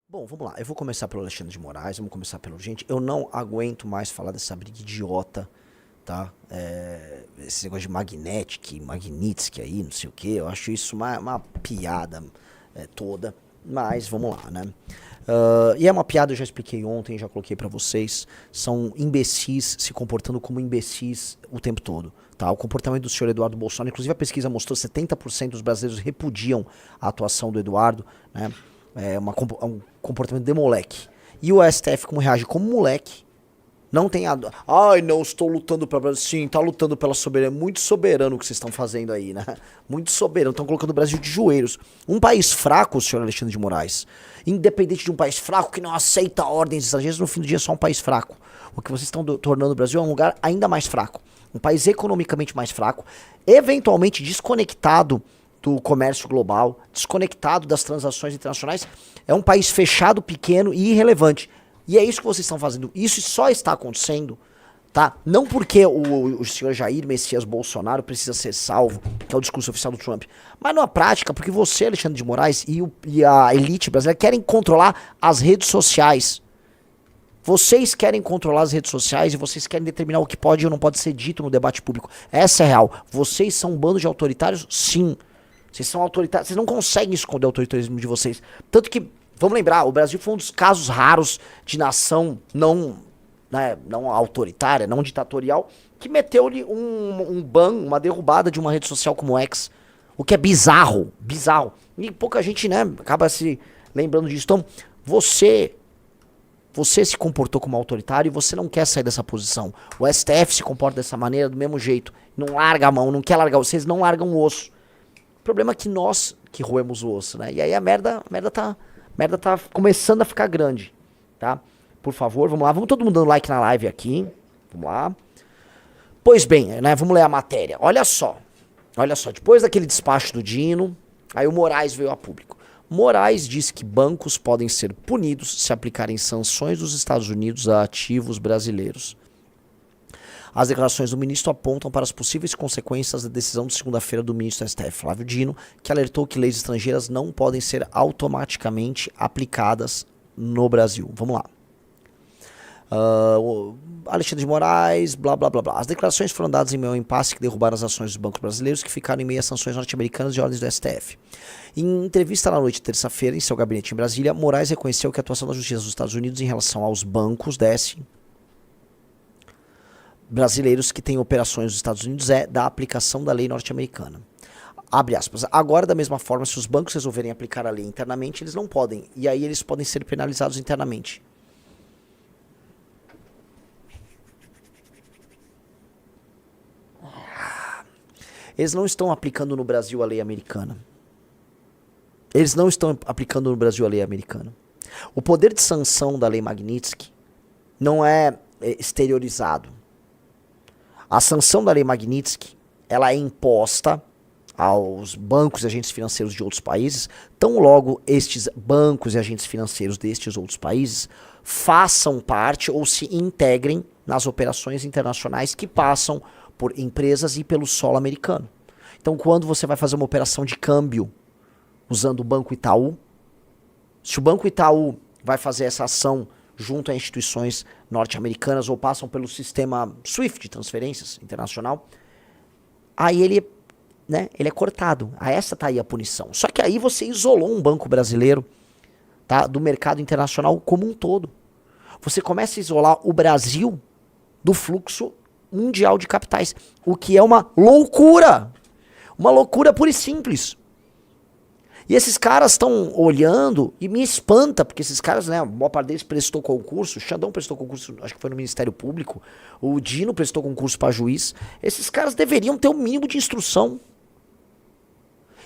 Bom, vamos lá. Eu vou começar pelo Alexandre de Moraes, vamos começar pelo gente. Eu não aguento mais falar dessa briga idiota, tá? Esse negócio de Magnitsky aí, não sei o que. Eu acho isso uma piada toda. Mas vamos lá, né? E é uma piada, eu já expliquei ontem, já coloquei pra vocês. São imbecis se comportando como imbecis o tempo todo. Tá? O comportamento do senhor Eduardo Bolsonaro, inclusive a pesquisa mostrou que 70% dos brasileiros repudiam a atuação do Eduardo, né? É um comportamento de moleque. E o STF, como reage como moleque, não tem ai, não, estou lutando pela Brasil. Sim, tá lutando pela soberania. Muito soberano o que vocês estão fazendo aí, né? Muito soberano. Estão colocando o Brasil de joelhos. Um país fraco, senhor Alexandre de Moraes, independente de um país fraco que não aceita ordens estrangeiras, no fim do dia é só um país fraco. O que vocês estão tornando o Brasil é um lugar ainda mais fraco. Um país economicamente mais fraco, eventualmente desconectado do comércio global, desconectado das transações internacionais. É um país fechado, pequeno e irrelevante. E é isso que vocês estão fazendo. Isso só está acontecendo, tá? Não porque o senhor Jair Messias Bolsonaro precisa ser salvo, que é o discurso oficial do Trump, mas na prática, porque você, Alexandre de Moraes, e a elite brasileira querem controlar as redes sociais. Vocês querem controlar as redes sociais e vocês querem determinar o que pode ou não pode ser dito no debate público. Essa é a real. Vocês são um bando de autoritários? Sim. Vocês são autoritários, vocês não conseguem esconder o autoritarismo de vocês. Tanto que, vamos lembrar, o Brasil foi um dos casos raros de nação não autoritária, não ditatorial, que meteu-lhe um ban, uma derrubada de uma rede social como o X. O que é bizarro, bizarro. E pouca gente, né, acaba se lembrando disso. Então, você se comportou como autoritário e você não quer sair dessa posição. O STF se comporta dessa maneira, do mesmo jeito. Não larga a mão, não quer largar. Vocês não largam o osso. O problema é que nós que roemos o osso, né? E aí a merda tá começando a ficar grande, tá? Por favor, vamos lá. Vamos todo mundo dando like na live aqui. Vamos lá. Pois bem, né? Vamos ler a matéria. Olha só. Olha só. Depois daquele despacho do Dino, aí o Moraes veio a público. Moraes disse que bancos podem ser punidos se aplicarem sanções dos Estados Unidos a ativos brasileiros. As declarações do ministro apontam para as possíveis consequências da decisão de segunda-feira do ministro do STF, Flávio Dino, que alertou que leis estrangeiras não podem ser automaticamente aplicadas no Brasil. Vamos lá. Alexandre de Moraes, blá blá blá blá. As declarações foram dadas em meio ao impasse que derrubaram as ações dos bancos brasileiros que ficaram em meio às sanções norte-americanas e ordens do STF. Em entrevista na noite de terça-feira, em seu gabinete em Brasília, Moraes reconheceu que a atuação da Justiça dos Estados Unidos em relação aos bancos brasileiros que têm operações nos Estados Unidos é da aplicação da lei norte-americana. Abre aspas. Agora, da mesma forma, se os bancos resolverem aplicar a lei internamente, eles não podem. E aí eles podem ser penalizados internamente. Eles não estão aplicando no Brasil a lei americana. Eles não estão aplicando no Brasil a lei americana. O poder de sanção da lei Magnitsky não é exteriorizado. A sanção da lei Magnitsky, ela é imposta aos bancos e agentes financeiros de outros países, tão logo estes bancos e agentes financeiros destes outros países façam parte ou se integrem nas operações internacionais que passam por empresas e pelo solo americano. Então, quando você vai fazer uma operação de câmbio usando o Banco Itaú, se o Banco Itaú vai fazer essa ação junto a instituições norte-americanas ou passam pelo sistema SWIFT de transferências internacional, aí ele é cortado. Essa tá aí a punição. Só que aí você isolou um banco brasileiro, tá, do mercado internacional como um todo. Você começa a isolar o Brasil do fluxo mundial de capitais, o que é uma loucura. Uma loucura pura e simples. E esses caras estão olhando e me espanta, porque esses caras, né, a maior parte deles prestou concurso, o Xandão prestou concurso, acho que foi no Ministério Público, o Dino prestou concurso para juiz. Esses caras deveriam ter um mínimo de instrução.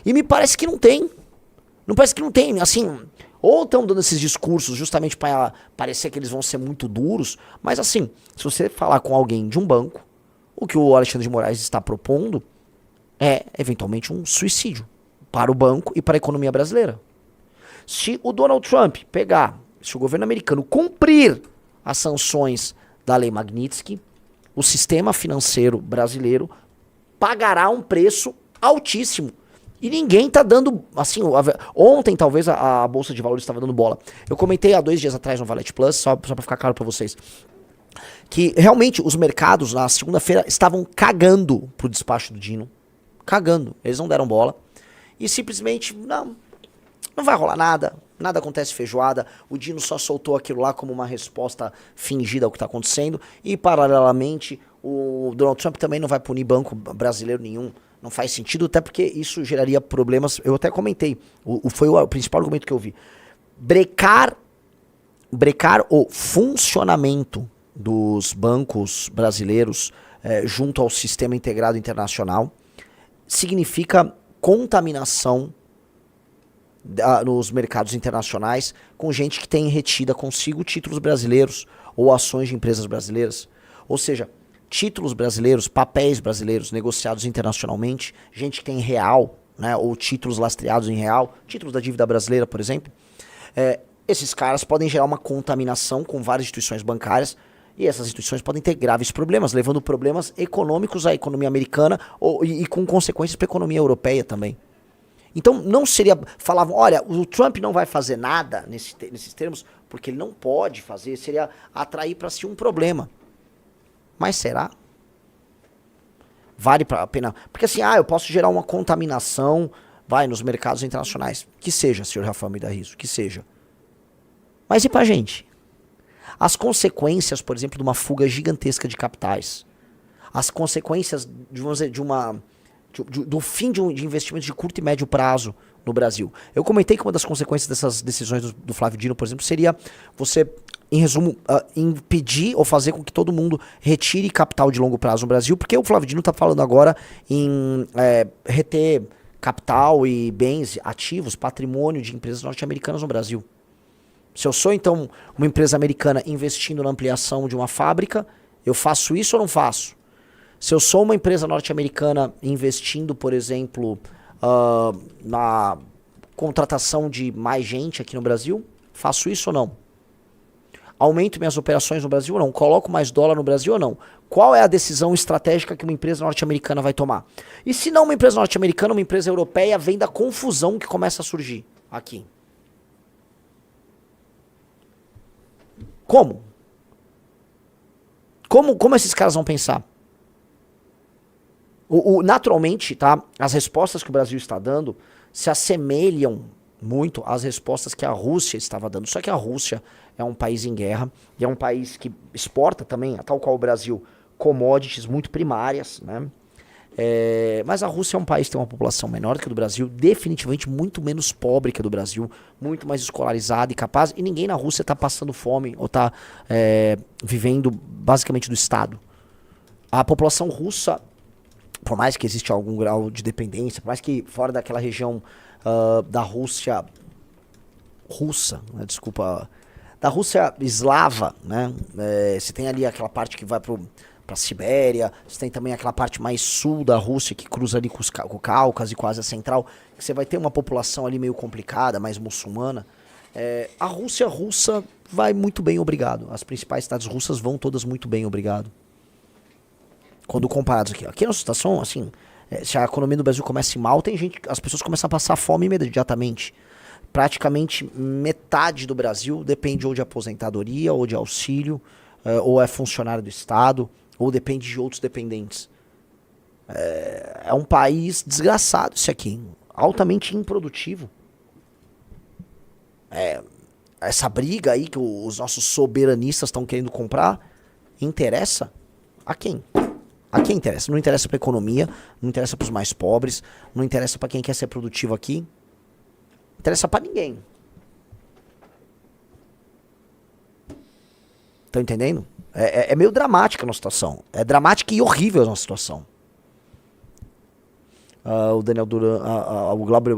E me parece que não tem. Não parece que não tem, assim, ou estão dando esses discursos justamente para parecer que eles vão ser muito duros, mas assim, se você falar com alguém de um banco, o que o Alexandre de Moraes está propondo é, eventualmente, um suicídio para o banco e para a economia brasileira. Se o Donald Trump pegar, se o governo americano cumprir as sanções da lei Magnitsky, o sistema financeiro brasileiro pagará um preço altíssimo. E ninguém tá dando, assim, ontem talvez a Bolsa de Valores estava dando bola. Eu comentei há 2 dias atrás no Valete Plus, só pra ficar claro pra vocês, que realmente os mercados na segunda-feira estavam cagando pro despacho do Dino. Cagando. Eles não deram bola. E simplesmente, não vai rolar nada. Nada acontece feijoada. O Dino só soltou aquilo lá como uma resposta fingida ao que tá acontecendo. E, paralelamente, o Donald Trump também não vai punir banco brasileiro nenhum. Não faz sentido, até porque isso geraria problemas. Eu até comentei. Foi o principal argumento que eu vi. Brecar o funcionamento dos bancos brasileiros junto ao sistema integrado internacional significa contaminação nos mercados internacionais com gente que tem retida consigo títulos brasileiros ou ações de empresas brasileiras. Ou seja, títulos brasileiros, papéis brasileiros negociados internacionalmente, gente que tem real, né, ou títulos lastreados em real, títulos da dívida brasileira, por exemplo, esses caras podem gerar uma contaminação com várias instituições bancárias e essas instituições podem ter graves problemas, levando problemas econômicos à economia americana e com consequências para a economia europeia também. Então não seria... Falavam, olha, o Trump não vai fazer nada nesses termos, porque ele não pode fazer, seria atrair para si um problema. Mas será? Vale a pena? Porque assim, eu posso gerar uma contaminação, nos mercados internacionais. Que seja, senhor Rafael Almeida Riso, que seja. Mas e pra gente? As consequências, por exemplo, de uma fuga gigantesca de capitais. As consequências, do fim de investimentos de curto e médio prazo no Brasil. Eu comentei que uma das consequências dessas decisões do Flávio Dino, por exemplo, seria você, em resumo, impedir ou fazer com que todo mundo retire capital de longo prazo no Brasil, porque o Flávio Dino está falando agora em reter capital e bens, ativos, patrimônio de empresas norte-americanas no Brasil. Se eu sou, então, uma empresa americana investindo na ampliação de uma fábrica, eu faço isso ou não faço? Se eu sou uma empresa norte-americana investindo, por exemplo, na contratação de mais gente aqui no Brasil, faço isso ou não? Aumento minhas operações no Brasil ou não? Coloco mais dólar no Brasil ou não? Qual é a decisão estratégica que uma empresa norte-americana vai tomar? E se não uma empresa norte-americana, uma empresa europeia, vem da confusão que começa a surgir aqui? Como? Como esses caras vão pensar? Naturalmente, tá? As respostas que o Brasil está dando se assemelham muito às respostas que a Rússia estava dando. Só que a Rússia é um país em guerra e é um país que exporta também, tal qual o Brasil, commodities muito primárias, né? Mas a Rússia é um país que tem uma população menor que a do Brasil, definitivamente muito menos pobre que a do Brasil, muito mais escolarizada e capaz, e ninguém na Rússia está passando fome ou está vivendo basicamente do Estado. A população russa, por mais que exista algum grau de dependência, por mais que fora daquela região da Rússia né, desculpa, da Rússia eslava, né? Você tem ali aquela parte que vai pra Sibéria, você tem também aquela parte mais sul da Rússia que cruza ali com o Cáucaso e quase a central, que você vai ter uma população ali meio complicada, mais muçulmana. A Rússia russa vai muito bem, obrigado. As principais cidades russas vão todas muito bem, obrigado. Quando comparados aqui. Aqui na situação, assim, se a economia do Brasil começa mal, as pessoas começam a passar fome imediatamente. Praticamente metade do Brasil depende ou de aposentadoria, ou de auxílio, ou é funcionário do Estado, ou depende de outros dependentes. É um país desgraçado esse aqui, altamente improdutivo. Essa briga aí que os nossos soberanistas estão querendo comprar, interessa a quem? A quem interessa? Não interessa para a economia, não interessa para os mais pobres, não interessa para quem quer ser produtivo aqui, não interessa para ninguém. Estão entendendo? É meio dramática a nossa situação. É dramática e horrível a nossa situação. O Daniel Duran, o Glauber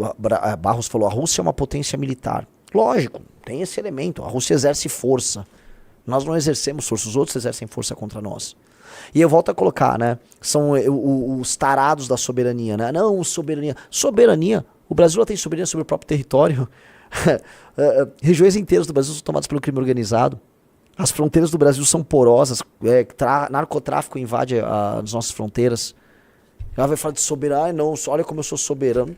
Barros falou, a Rússia é uma potência militar. Lógico, tem esse elemento. A Rússia exerce força. Nós não exercemos força, os outros exercem força contra nós. E eu volto a colocar, né? São os tarados da soberania, né? Não, soberania. Soberania. O Brasil tem soberania sobre o próprio território. Regiões inteiras do Brasil são tomadas pelo crime organizado. As fronteiras do Brasil são porosas. Narcotráfico invade as nossas fronteiras. Ela vai falar de soberania. Não, olha como eu sou soberano.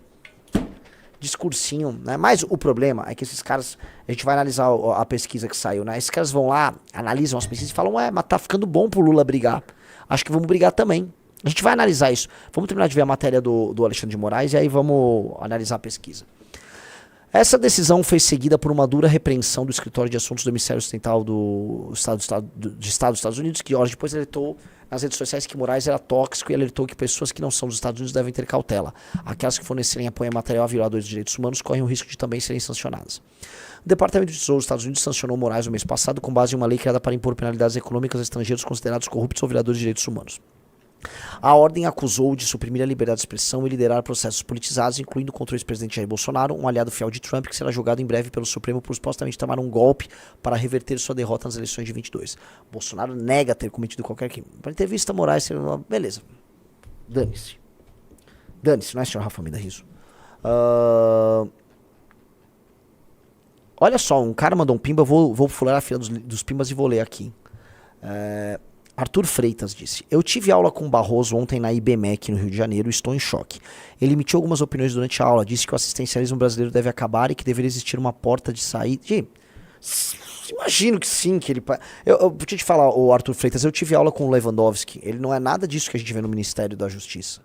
discursinho, né? Mas o problema é que esses caras, a gente vai analisar a pesquisa que saiu, né? Esses caras vão lá, analisam as pesquisas e falam, mas tá ficando bom pro Lula brigar. Acho que vamos brigar também. A gente vai analisar isso. Vamos terminar de ver a matéria do Alexandre de Moraes e aí vamos analisar a pesquisa. Essa decisão foi seguida por uma dura repreensão do Escritório de Assuntos do Ministério Ocidental do Estado dos Estados Unidos, que horas depois alertou nas redes sociais que Moraes era tóxico e alertou que pessoas que não são dos Estados Unidos devem ter cautela. Aquelas que fornecerem apoio a material a violadores de direitos humanos correm o risco de também serem sancionadas. O Departamento de Tesouro dos Estados Unidos sancionou Moraes no mês passado com base em uma lei criada para impor penalidades econômicas a estrangeiros considerados corruptos ou violadores de direitos humanos. A ordem acusou de suprimir a liberdade de expressão e liderar processos politizados, incluindo contra o ex-presidente Jair Bolsonaro, um aliado fiel de Trump, que será julgado em breve pelo Supremo por supostamente tomar um golpe para reverter sua derrota nas eleições de 22. Bolsonaro nega ter cometido qualquer crime. Para entrevista, Moraes, beleza. Dane-se. Dane-se, não é, senhor Rafa Mida Riso? Olha só, um cara mandou um pimba, vou furar a fila dos pimbas e vou ler aqui. Arthur Freitas disse: eu tive aula com Barroso ontem na IBMEC no Rio de Janeiro e estou em choque. Ele emitiu algumas opiniões durante a aula, disse que o assistencialismo brasileiro deve acabar e que deveria existir uma porta de saída. Imagino que sim, que ele... Eu vou te falar, o Arthur Freitas, eu tive aula com o Lewandowski, ele não é nada disso que a gente vê no Ministério da Justiça.